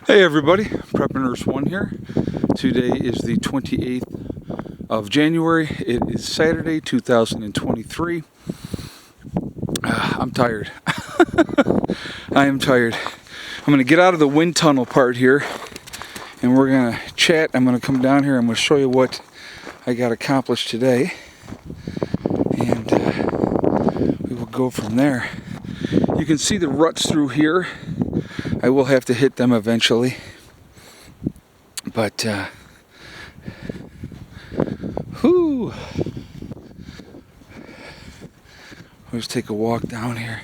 Hey everybody, Prepper Nurse 1 here. Today is the 28th of January. It is Saturday, 2023. I'm tired. I am tired. I'm going to get out of the wind tunnel part here and we're going to chat. I'm going to come down here. I'm going to show you what I got accomplished today. And we will go from there. You can see the ruts through here. I will have to hit them eventually, but let's take a walk down here.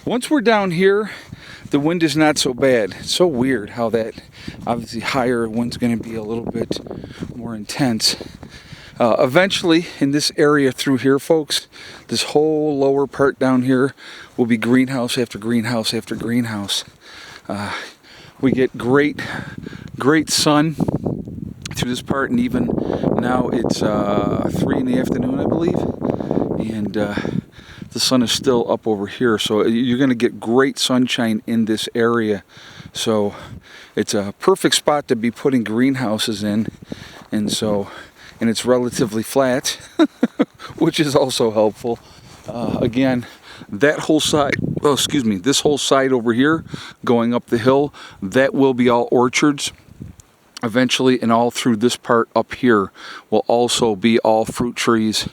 Once we're down here, the wind is not so bad. It's so weird how that obviously higher wind's going to be a little bit more intense. Eventually, in this area through here, folks, this whole lower part down here will be greenhouse after greenhouse after greenhouse. We get great sun through this part, and even now it's 3 in the afternoon, I believe, and the sun is still up over here. So you're going to get great sunshine in this area. So it's a perfect spot to be putting greenhouses in, and it's relatively flat, which is also helpful. Again, that whole side, this whole side over here going up the hill, that will be all orchards eventually, and all through this part up here will also be all fruit trees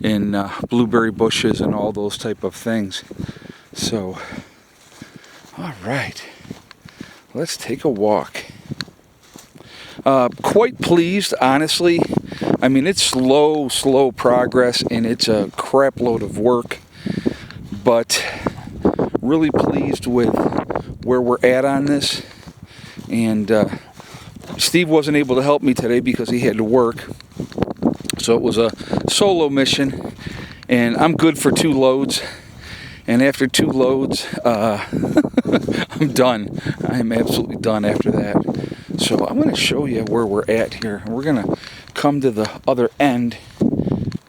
and blueberry bushes and all those type of things. So, all right, let's take a walk. Quite pleased, honestly. I mean, it's slow progress, and it's a crap load of work, but really pleased with where we're at on this. And Steve wasn't able to help me today because he had to work, so it was a solo mission, and I'm good for 2 loads. And after 2 loads, I'm done. I am absolutely done after that. So I'm going to show you where we're at here. We're going to come to the other end,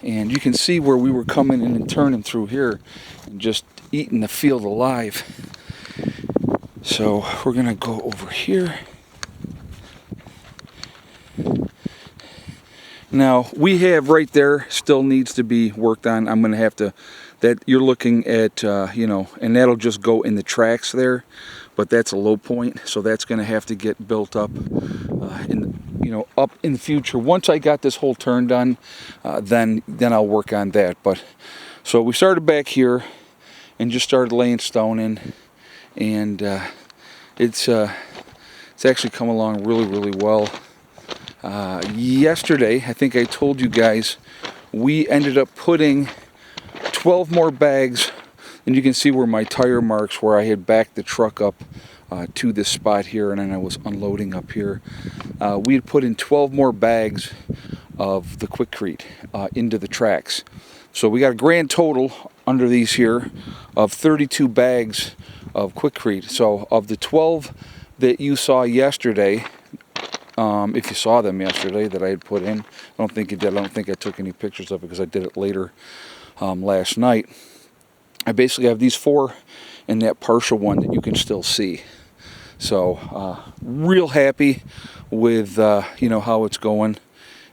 and you can see where we were coming in and turning through here and just eating the field alive. So we're going to go over here. Now, we have right there, still needs to be worked on. I'm going to have to, that you're looking at, and that'll just go in the tracks there, but that's a low point, so that's going to have to get built up up in the future. Once I got this whole turn done, then I'll work on that. But so we started back here and just started laying stone in, and it's actually come along really well. Yesterday, I think I told you guys, we ended up putting 12 more bags, and you can see where my tire marks where I had backed the truck up to this spot here, and then I was unloading up here. We had put in 12 more bags of the Quikrete into the tracks. So we got a grand total under these here of 32 bags of Quikrete. So of the 12 that you saw yesterday, if you saw them yesterday that I had put in, I don't think you did. I don't think I took any pictures of it because I did it later last night. I basically have these 4 and that partial one that you can still see. So real happy with how it's going,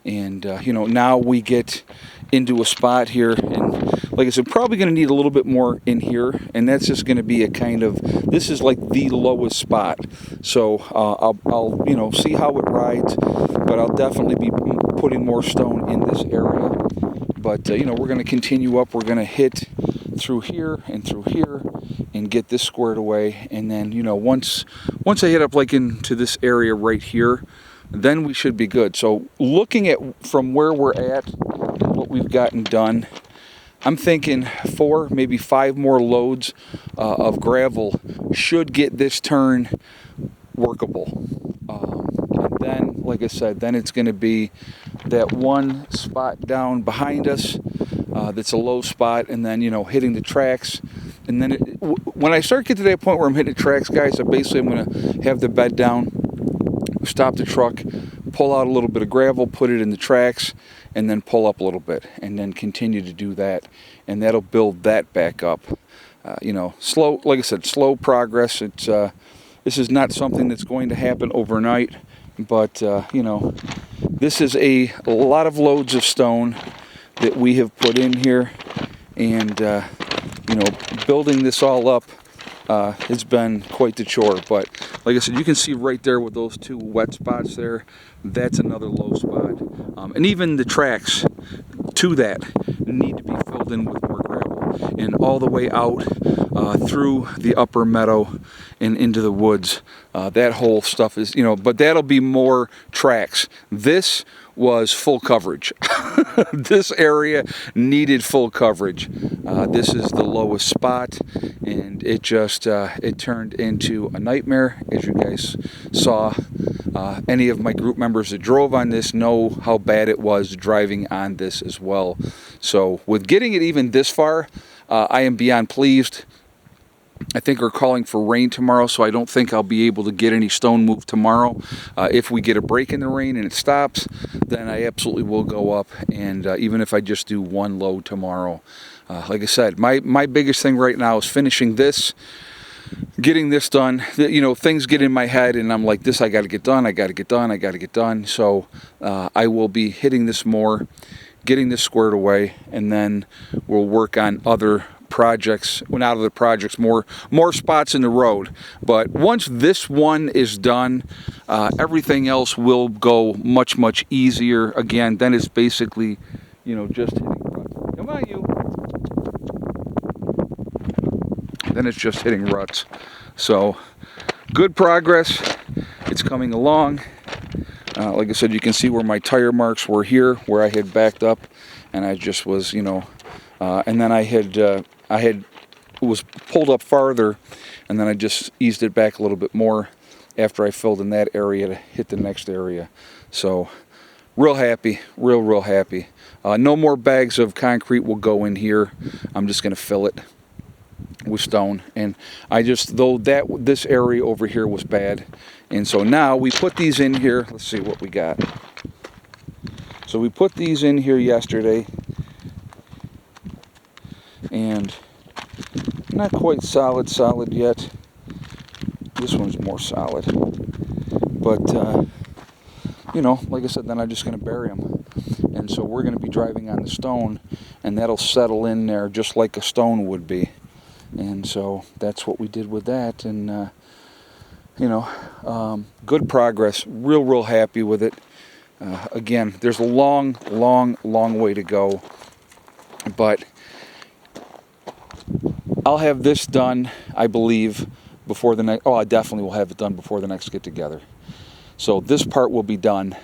and now we get into a spot here, and like I said, probably going to need a little bit more in here, and that's just going to be a kind of, this is like the lowest spot. So I'll see how it rides, but I'll definitely be putting more stone in this area. But we're going to continue up. We're going to hit through here and through here and get this squared away, and then once I hit up like into this area right here, then we should be good. So looking at from where we're at and what we've gotten done, I'm thinking 4, maybe 5 more loads of gravel should get this turn workable. And then, like I said, then it's going to be that one spot down behind us that's a low spot, and then hitting the tracks. And then when I start getting to that point where I'm hitting the tracks, guys, I'm going to have the bed down, stop the truck, pull out a little bit of gravel, put it in the tracks, and then pull up a little bit, and then continue to do that, and that'll build that back up. you know, slow, like I said, slow progress. It's this is not something that's going to happen overnight, but you know, this is a lot of loads of stone that we have put in here, and you know, building this all up has been quite the chore. But like I said, you can see right there with those two wet spots there, that's another low spot, and even the tracks to that need to be filled in with more gravel, and all the way out through the upper meadow and into the woods. That whole stuff is, you know, but that'll be more tracks. This was full coverage. This area needed full coverage. This is the lowest spot, and it just it turned into a nightmare, as you guys saw. Any of my group members that drove on this know how bad it was driving on this as well. So with getting it even this far, I am beyond pleased. I think we're calling for rain tomorrow, so I don't think I'll be able to get any stone moved tomorrow. If we get a break in the rain and it stops, then I absolutely will go up, and even if I just do one load tomorrow. Like I said, my biggest thing right now is finishing this, getting this done. You know, things get in my head, and I'm like, this I got to get done, I got to get done, I got to get done. So I will be hitting this more, getting this squared away, and then we'll work on other projects, well, not other projects, more spots in the road. But once this one is done, everything else will go much easier. Again, then it's basically, you know, just hitting ruts. Come on, you. Then it's just hitting ruts. So good progress. It's coming along. Like I said, you can see where my tire marks were here, where I had backed up, and I just was, you know, and then I was pulled up farther, and then I just eased it back a little bit more after I filled in that area to hit the next area. So real happy, real happy. No more bags of concrete will go in here. I'm just going to fill it with stone. And I just, though this area over here was bad, and so now we put these in here. Let's see what we got. So we put these in here yesterday, and not quite solid yet. This one's more solid, but you know, like I said, then I'm just going to bury them, and so we're going to be driving on the stone, and that'll settle in there just like a stone would be. And so that's what we did with that, and you know, good progress. Real happy with it. Again, there's a long way to go, but I'll have this done, I believe, before the next. Oh, I definitely will have it done before the next get together. So this part will be done,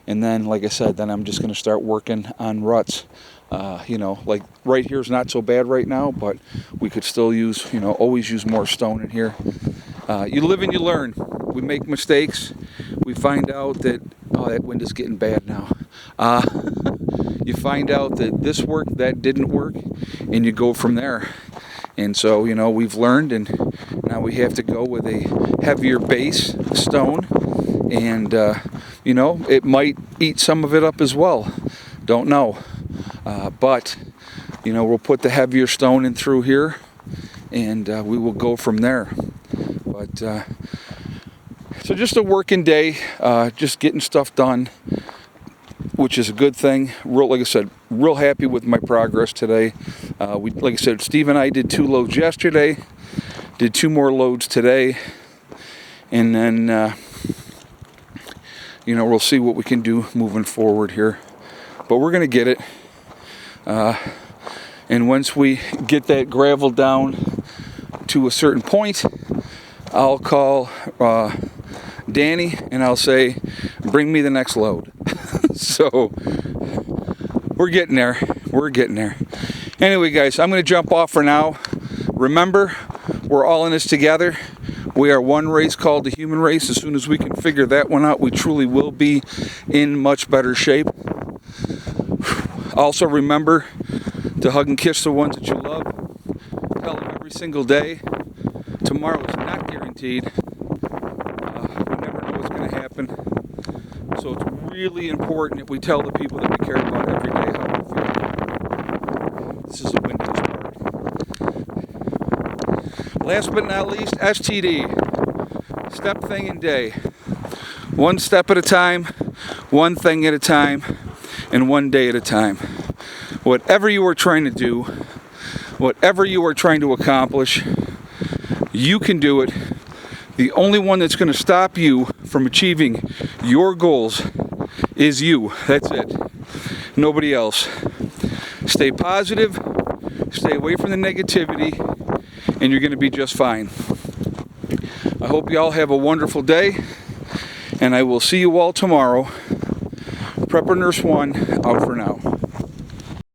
and then, like I said, then I'm just going to start working on ruts. You know, like right here is not so bad right now, but we could still use, you know, always use more stone in here. You live and you learn. We make mistakes. We find out that, oh, that wind is getting bad now. You find out that this worked, that didn't work, and you go from there. And so, you know, we've learned, and now we have to go with a heavier base stone, and you know, it might eat some of it up as well. Don't know. But you know, we'll put the heavier stone in through here, and we will go from there. But so just a working day, just getting stuff done, which is a good thing. Like I said, real happy with my progress today. Like I said, Steve and I did 2 loads yesterday, did 2 more loads today, and then you know, we'll see what we can do moving forward here. But we're gonna get it. And once we get that gravel down to a certain point, I'll call Danny and I'll say, bring me the next load. So we're getting there. We're getting there. Anyway, guys, I'm going to jump off for now. Remember, we're all in this together. We are one race called the human race. As soon as we can figure that one out, we truly will be in much better shape. Also, remember to hug and kiss the ones that you love. Tell them every single day. Tomorrow is not guaranteed. We never know what's going to happen. So it's really important that we tell the people that we care about every day how we feel. This is a windows part. last but not least, STD. Step, thing, and day. One step at a time, one thing at a time, and one day at a time. Whatever you are trying to do, whatever you are trying to accomplish, you can do it. The only one that's going to stop you from achieving your goals is you. That's it. Nobody else. Stay positive, stay away from the negativity, and you're going to be just fine. I hope you all have a wonderful day, and I will see you all tomorrow. Prepper Nurse 1, out for now.